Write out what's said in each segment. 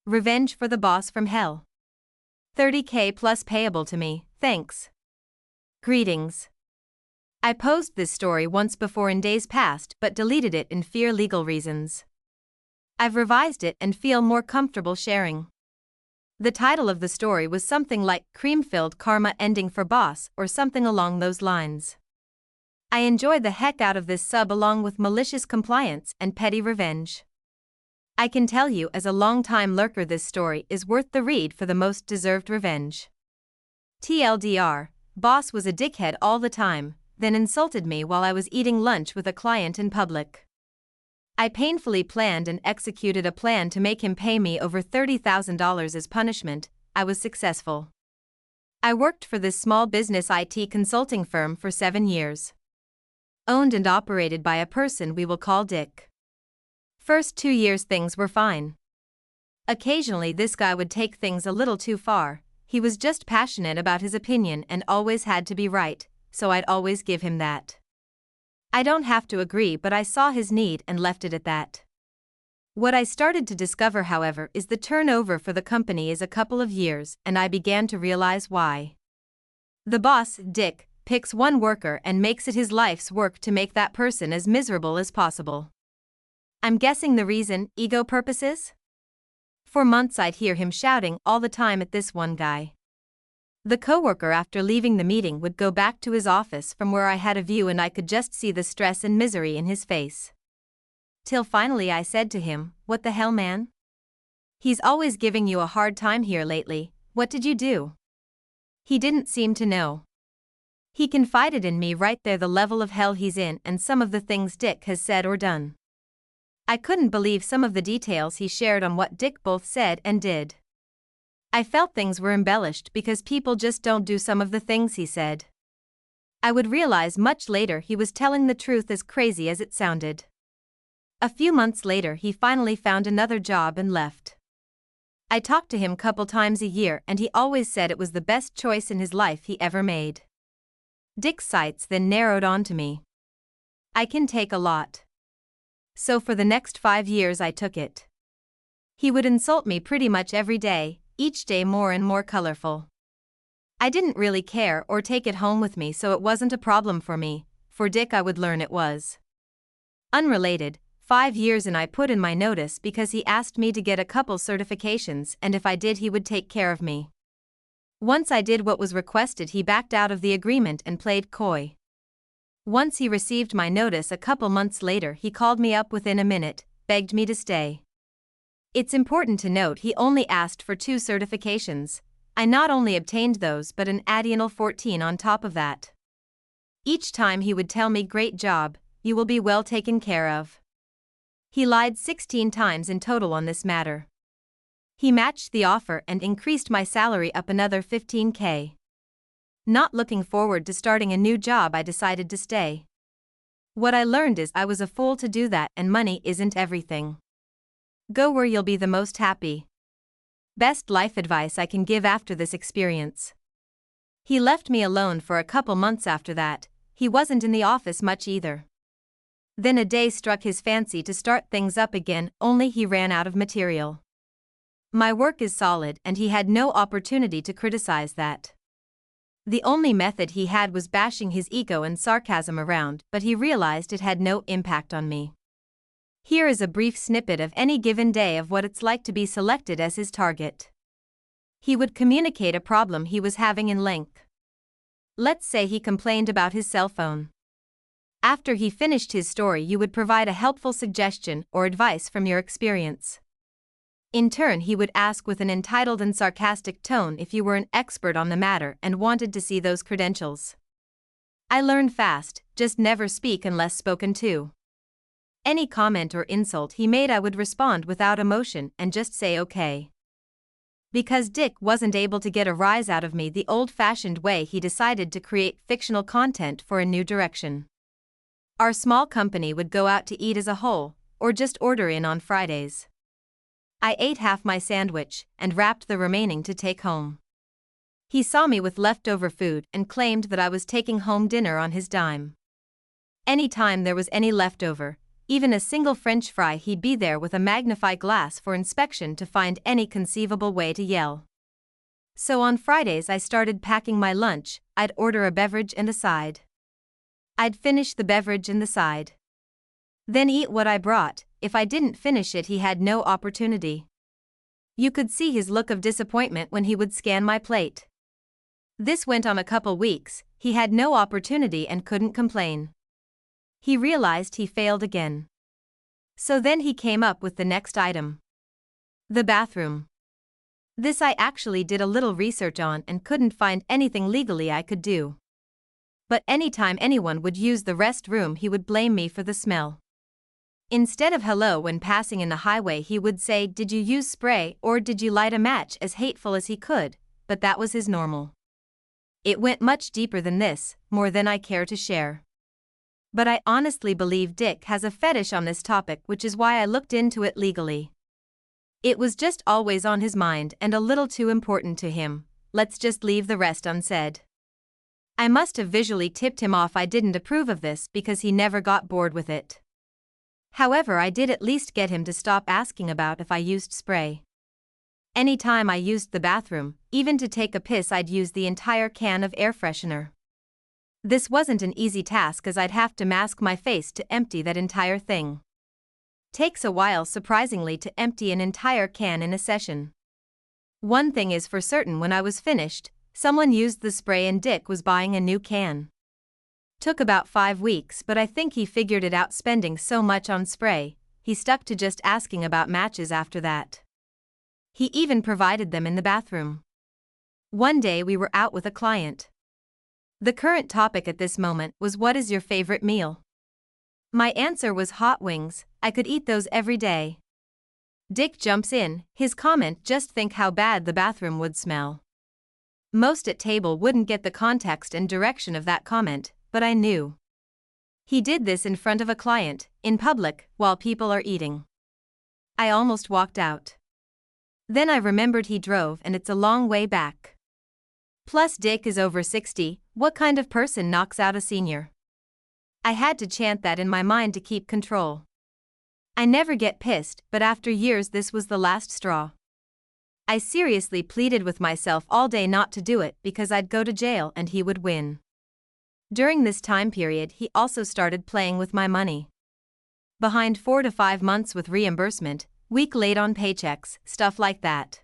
Revenge for the boss from hell. 30K plus payable to me, thanks. Greetings. I posed this story once before in days past but deleted it in fear legal reasons. I've revised it and feel more comfortable sharing. The title of the story was something like Cream-Filled Karma Ending for Boss or something along those lines. I enjoyed the heck out of this sub along with malicious compliance and petty revenge. I can tell you as a long-time lurker this story is worth the read for the most deserved revenge. TLDR, boss was a dickhead all the time, then insulted me while I was eating lunch with a client in public. I painfully planned and executed a plan to make him pay me over $30,000 as punishment. I was successful. I worked for this small business IT consulting firm for 7 years. Owned and operated by a person we will call Dick. First 2 years things were fine. Occasionally this guy would take things a little too far. He was just passionate about his opinion and always had to be right, so I'd always give him that. I don't have to agree, but I saw his need and left it at that. What I started to discover, however, is the turnover for the company is a couple of years, and I began to realize why. The boss, Dick, picks one worker and makes it his life's work to make that person as miserable as possible. I'm guessing the reason, ego purposes? For months I'd hear him shouting all the time at this one guy. The coworker after leaving the meeting would go back to his office from where I had a view and I could just see the stress and misery in his face. Till finally I said to him, "What the hell, man? He's always giving you a hard time here lately, what did you do?" He didn't seem to know. He confided in me right there the level of hell he's in and some of the things Dick has said or done. I couldn't believe some of the details he shared on what Dick both said and did. I felt things were embellished because people just don't do some of the things he said. I would realize much later he was telling the truth, as crazy as it sounded. A few months later he finally found another job and left. I talked to him couple times a year and he always said it was the best choice in his life he ever made. Dick's sights then narrowed onto me. I can take a lot. So for the next 5 years I took it. He would insult me pretty much every day, each day more and more colorful. I didn't really care or take it home with me, so it wasn't a problem for me. For Dick I would learn it was. Unrelated, 5 years and I put in my notice because he asked me to get a couple certifications and if I did he would take care of me. Once I did what was requested he backed out of the agreement and played coy. Once he received my notice a couple months later he called me up within a minute, begged me to stay. It's important to note he only asked for 2 certifications. I not only obtained those but an additional 14 on top of that. Each time he would tell me, "Great job, you will be well taken care of." He lied 16 times in total on this matter. He matched the offer and increased my salary up another 15K. Not looking forward to starting a new job I decided to stay. What I learned is I was a fool to do that and money isn't everything. Go where you'll be the most happy. Best life advice I can give after this experience. He left me alone for a couple months after that. He wasn't in the office much either. Then a day struck his fancy to start things up again, only he ran out of material. My work is solid and he had no opportunity to criticize that. The only method he had was bashing his ego and sarcasm around, but he realized it had no impact on me. Here is a brief snippet of any given day of what it's like to be selected as his target. He would communicate a problem he was having in length. Let's say he complained about his cell phone. After he finished his story, you would provide a helpful suggestion or advice from your experience. In turn, he would ask with an entitled and sarcastic tone if you were an expert on the matter and wanted to see those credentials. I learned fast, just never speak unless spoken to. Any comment or insult he made I would respond without emotion and just say okay. Because Dick wasn't able to get a rise out of me the old-fashioned way, he decided to create fictional content for a new direction. Our small company would go out to eat as a whole, or just order in on Fridays. I ate half my sandwich and wrapped the remaining to take home. He saw me with leftover food and claimed that I was taking home dinner on his dime. Anytime there was any leftover, even a single French fry, he'd be there with a magnifying glass for inspection to find any conceivable way to yell. So on Fridays I started packing my lunch. I'd order a beverage and a side. I'd finish the beverage and the side. Then eat what I brought. If I didn't finish it, he had no opportunity. You could see his look of disappointment when he would scan my plate. This went on a couple weeks. He had no opportunity and couldn't complain. He realized he failed again. So then he came up with the next item. The bathroom. This I actually did a little research on and couldn't find anything legally I could do. But anytime anyone would use the restroom, he would blame me for the smell. Instead of hello when passing in the highway, he would say, "Did you use spray or did you light a match?" as hateful as he could, but that was his normal. It went much deeper than this, more than I care to share. But I honestly believe Dick has a fetish on this topic, which is why I looked into it legally. It was just always on his mind and a little too important to him. Let's just leave the rest unsaid. I must have visually tipped him off I didn't approve of this because he never got bored with it. However, I did at least get him to stop asking about if I used spray. Anytime I used the bathroom, even to take a piss, I'd use the entire can of air freshener. This wasn't an easy task as I'd have to mask my face to empty that entire thing. Takes a while, surprisingly, to empty an entire can in a session. One thing is for certain, when I was finished, someone used the spray and Dick was buying a new can. Took about 5 weeks, but I think he figured it out. Spending so much on spray, he stuck to just asking about matches after that. He even provided them in the bathroom. One day we were out with a client. The current topic at this moment was, what is your favorite meal? My answer was hot wings. I could eat those every day. Dick jumps in, his comment, just think how bad the bathroom would smell. Most at table wouldn't get the context and direction of that comment, but I knew. He did this in front of a client, in public, while people are eating. I almost walked out. Then I remembered he drove and it's a long way back. Plus Dick is over 60, what kind of person knocks out a senior? I had to chant that in my mind to keep control. I never get pissed, but after years this was the last straw. I seriously pleaded with myself all day not to do it because I'd go to jail and he would win. During this time period he also started playing with my money. Behind 4 to 5 months with reimbursement, week late on paychecks, stuff like that.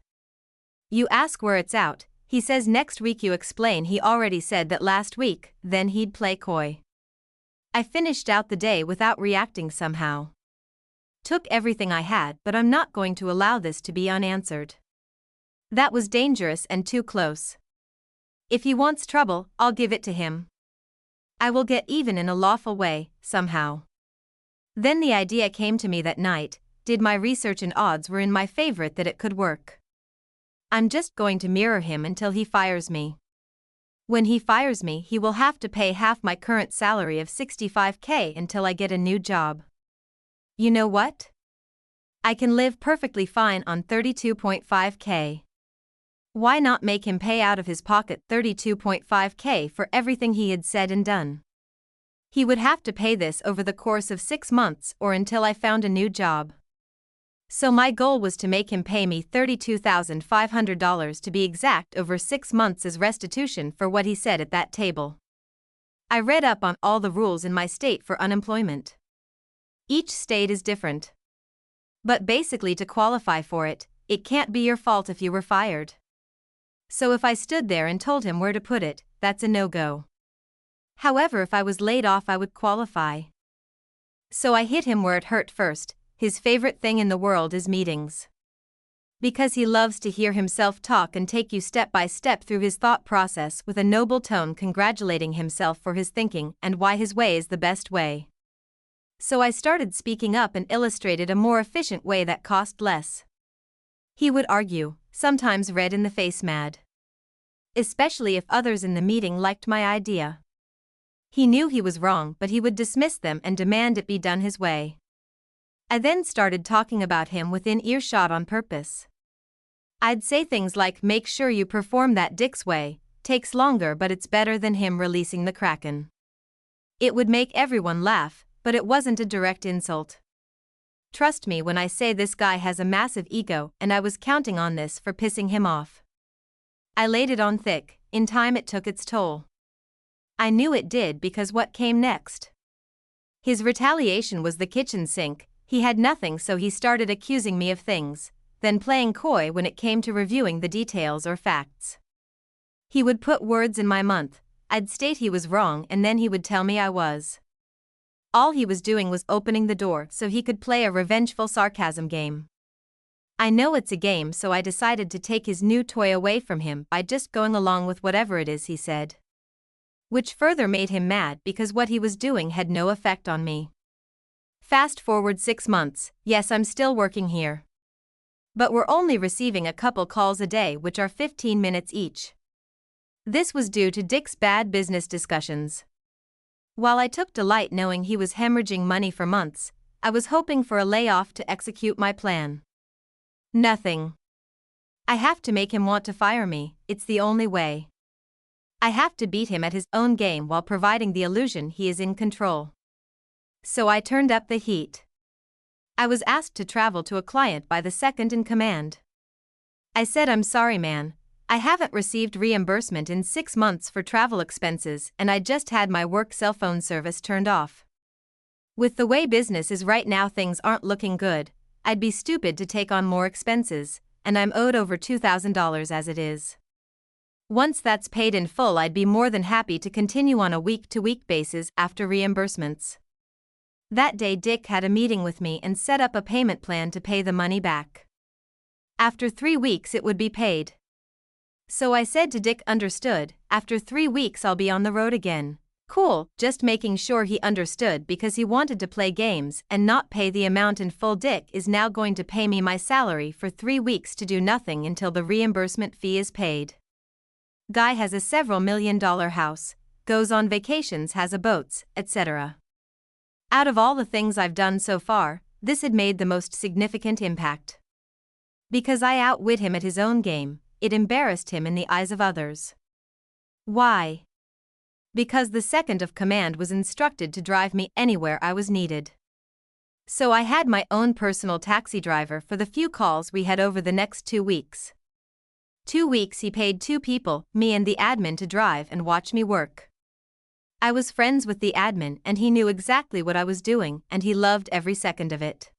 You ask where it's out, he says next week. You explain he already said that last week, then he'd play coy. I finished out the day without reacting somehow. Took everything I had, but I'm not going to allow this to be unanswered. That was dangerous and too close. If he wants trouble, I'll give it to him. I will get even in a lawful way, somehow. Then the idea came to me that night, did my research and odds were in my favor that it could work. I'm just going to mirror him until he fires me. When he fires me, he will have to pay half my current salary of $65,000 until I get a new job. You know what? I can live perfectly fine on $32,500. Why not make him pay out of his pocket $32,500 for everything he had said and done? He would have to pay this over the course of 6 months or until I found a new job. So my goal was to make him pay me $32,500 to be exact over 6 months as restitution for what he said at that table. I read up on all the rules in my state for unemployment. Each state is different. But basically, to qualify for it, it can't be your fault if you were fired. So if I stood there and told him where to put it, that's a no-go. However, if I was laid off, I would qualify. So I hit him where it hurt first. His favorite thing in the world is meetings. Because he loves to hear himself talk and take you step by step through his thought process with a noble tone, congratulating himself for his thinking and why his way is the best way. So I started speaking up and illustrated a more efficient way that cost less. He would argue, sometimes red in the face mad. Especially if others in the meeting liked my idea. He knew he was wrong, but he would dismiss them and demand it be done his way. I then started talking about him within earshot on purpose. I'd say things like, make sure you perform that Dick's way, takes longer but it's better than him releasing the Kraken. It would make everyone laugh, but it wasn't a direct insult. Trust me when I say this guy has a massive ego, and I was counting on this for pissing him off. I laid it on thick. In time it took its toll. I knew it did because what came next? His retaliation was the kitchen sink. He had nothing, so he started accusing me of things, then playing coy when it came to reviewing the details or facts. He would put words in my mouth, I'd state he was wrong, and then he would tell me I was. All he was doing was opening the door so he could play a revengeful sarcasm game. I know it's a game, so I decided to take his new toy away from him by just going along with whatever it is he said. Which further made him mad because what he was doing had no effect on me. Fast forward 6 months, yes, I'm still working here. But we're only receiving a couple calls a day, which are 15 minutes each. This was due to Dick's bad business discussions. While I took delight knowing he was hemorrhaging money for months, I was hoping for a layoff to execute my plan. Nothing. I have to make him want to fire me, it's the only way. I have to beat him at his own game while providing the illusion he is in control. So I turned up the heat. I was asked to travel to a client by the second in command. I said, I'm sorry, man. I haven't received reimbursement in 6 months for travel expenses, and I just had my work cell phone service turned off. With the way business is right now, things aren't looking good. I'd be stupid to take on more expenses, and I'm owed over $2,000 as it is. Once that's paid in full, I'd be more than happy to continue on a week-to-week basis after reimbursements. That day Dick had a meeting with me and set up a payment plan to pay the money back. After 3 weeks it would be paid. So I said to Dick, understood, after 3 weeks I'll be on the road again. Cool, just making sure he understood because he wanted to play games and not pay the amount in full. Dick is now going to pay me my salary for 3 weeks to do nothing until the reimbursement fee is paid. Guy has a several $1,000,000 house, goes on vacations, has a boats, etc. Out of all the things I've done so far, this had made the most significant impact. Because I outwit him at his own game, it embarrassed him in the eyes of others. Why? Because the second of command was instructed to drive me anywhere I was needed. So I had my own personal taxi driver for the few calls we had over the next 2 weeks. 2 weeks he paid 2 people, me and the admin, to drive and watch me work. I was friends with the admin and he knew exactly what I was doing, and he loved every second of it.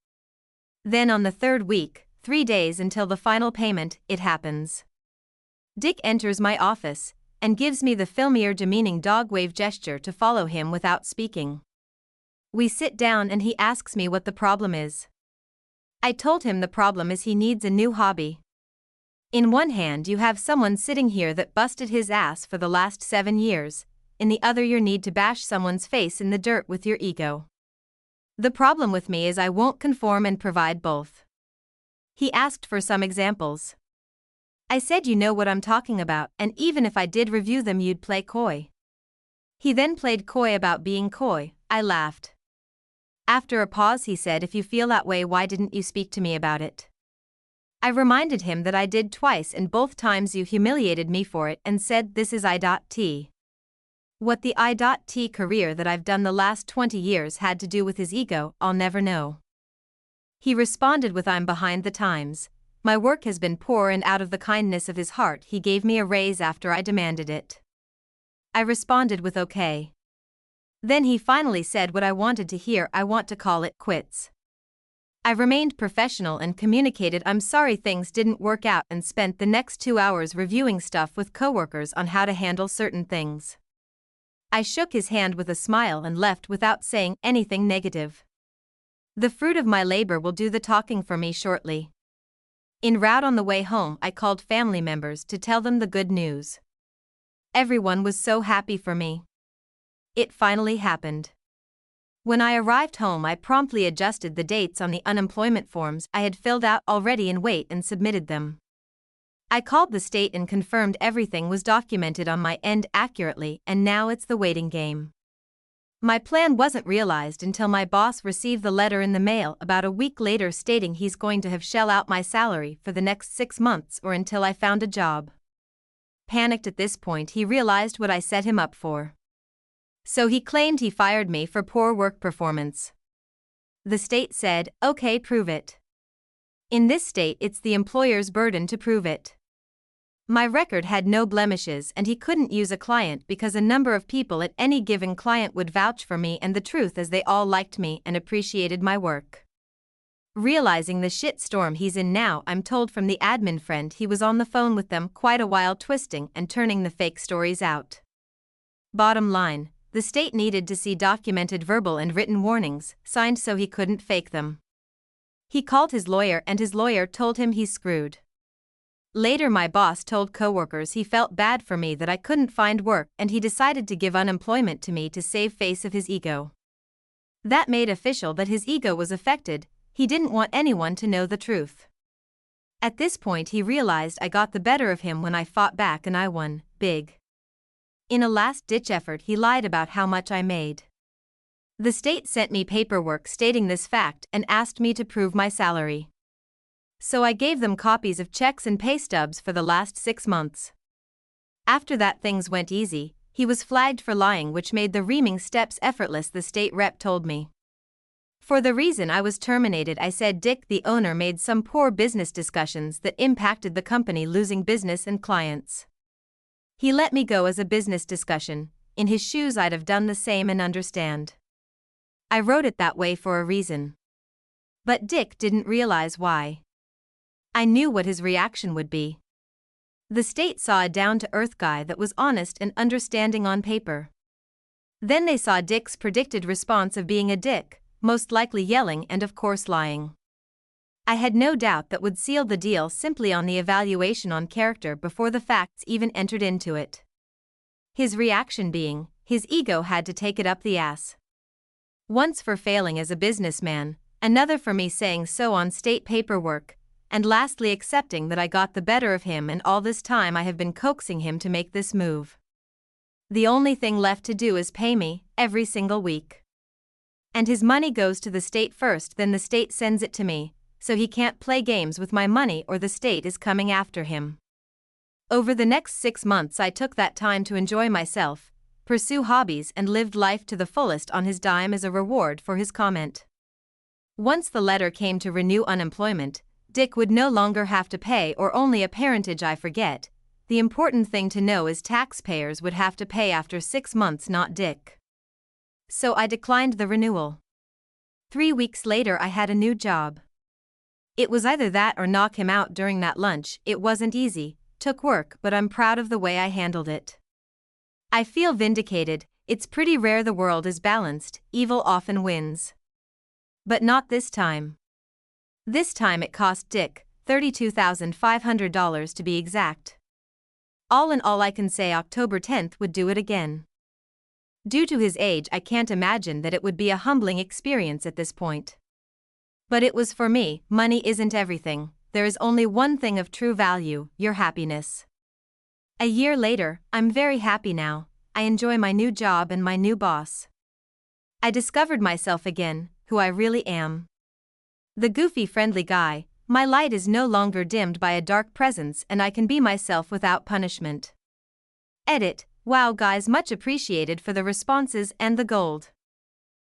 Then on the 3rd week, 3 days until the final payment, it happens. Dick enters my office and gives me the filmier demeaning dog wave gesture to follow him without speaking. We sit down and he asks me what the problem is. I told him the problem is he needs a new hobby. In one hand you have someone sitting here that busted his ass for the last 7 years, in the other your need to bash someone's face in the dirt with your ego. The problem with me is I won't conform and provide both. He asked for some examples. I said, you know what I'm talking about, and even if I did review them you'd play coy. He then played coy about being coy. I laughed. After a pause he said, if you feel that way, why didn't you speak to me about it? I reminded him that I did twice, and both times you humiliated me for it and said this is I.T. What the I.T. career that I've done the last 20 years had to do with his ego, I'll never know. He responded with, I'm behind the times. My work has been poor, and out of the kindness of his heart he gave me a raise after I demanded it. I responded with okay. Then he finally said what I wanted to hear, I want to call it quits. I remained professional and communicated I'm sorry things didn't work out, and spent the next 2 hours reviewing stuff with coworkers on how to handle certain things. I shook his hand with a smile and left without saying anything negative. The fruit of my labor will do the talking for me shortly. En route on the way home I called family members to tell them the good news. Everyone was so happy for me. It finally happened. When I arrived home I promptly adjusted the dates on the unemployment forms I had filled out already in Wait and submitted them. I called the state and confirmed everything was documented on my end accurately, and now it's the waiting game. My plan wasn't realized until my boss received the letter in the mail about a week later stating he's going to have shell out my salary for the next 6 months or until I found a job. Panicked at this point, he realized what I set him up for. So he claimed he fired me for poor work performance. The state said, "Okay, prove it." In this state, it's the employer's burden to prove it. My record had no blemishes and he couldn't use a client because a number of people at any given client would vouch for me, and the truth is they all liked me and appreciated my work. Realizing the shit storm he's in now, I'm told from the admin friend he was on the phone with them quite a while twisting and turning the fake stories out. Bottom line, the state needed to see documented verbal and written warnings signed so he couldn't fake them. He called his lawyer and his lawyer told him he's screwed. Later my boss told coworkers he felt bad for me that I couldn't find work and he decided to give unemployment to me to save face of his ego. That made official that his ego was affected. He didn't want anyone to know the truth. At this point he realized I got the better of him when I fought back and I won, big. In a last-ditch effort he lied about how much I made. The state sent me paperwork stating this fact and asked me to prove my salary. So I gave them copies of checks and pay stubs for the last 6 months. After that things went easy. He was flagged for lying, which made the reaming steps effortless, the state rep told me. For the reason I was terminated, I said Dick, the owner, made some poor business discussions that impacted the company, losing business and clients. He let me go as a business discussion. In his shoes I'd have done the same and understand. I wrote it that way for a reason. But Dick didn't realize why. I knew what his reaction would be. The state saw a down-to-earth guy that was honest and understanding on paper. Then they saw Dick's predicted response of being a dick, most likely yelling and of course lying. I had no doubt that would seal the deal simply on the evaluation on character before the facts even entered into it. His reaction being, his ego had to take it up the ass. Once for failing as a businessman, another for me saying so on state paperwork, and lastly accepting that I got the better of him, and all this time I have been coaxing him to make this move. The only thing left to do is pay me, every single week. And his money goes to the state first, then the state sends it to me, so he can't play games with my money or the state is coming after him. Over the next 6 months I took that time to enjoy myself, pursue hobbies and lived life to the fullest on his dime as a reward for his comment. Once the letter came to renew unemployment, Dick would no longer have to pay, or only a parentage I forget. The important thing to know is taxpayers would have to pay after 6 months, not Dick. So I declined the renewal. 3 weeks later I had a new job. It was either that or knock him out during that lunch. It wasn't easy, took work, but I'm proud of the way I handled it. I feel vindicated. It's pretty rare the world is balanced, evil often wins. But not this time. This time it cost Dick $32,500 to be exact. All in all, I can say October 10th would do it again. Due to his age, I can't imagine that it would be a humbling experience at this point. But it was for me. Money isn't everything. There is only one thing of true value: your happiness. A year later, I'm very happy now. I enjoy my new job and my new boss. I discovered myself again, who I really am. The goofy, friendly guy. My light is no longer dimmed by a dark presence and I can be myself without punishment. Edit. Wow guys, much appreciated for the responses and the gold.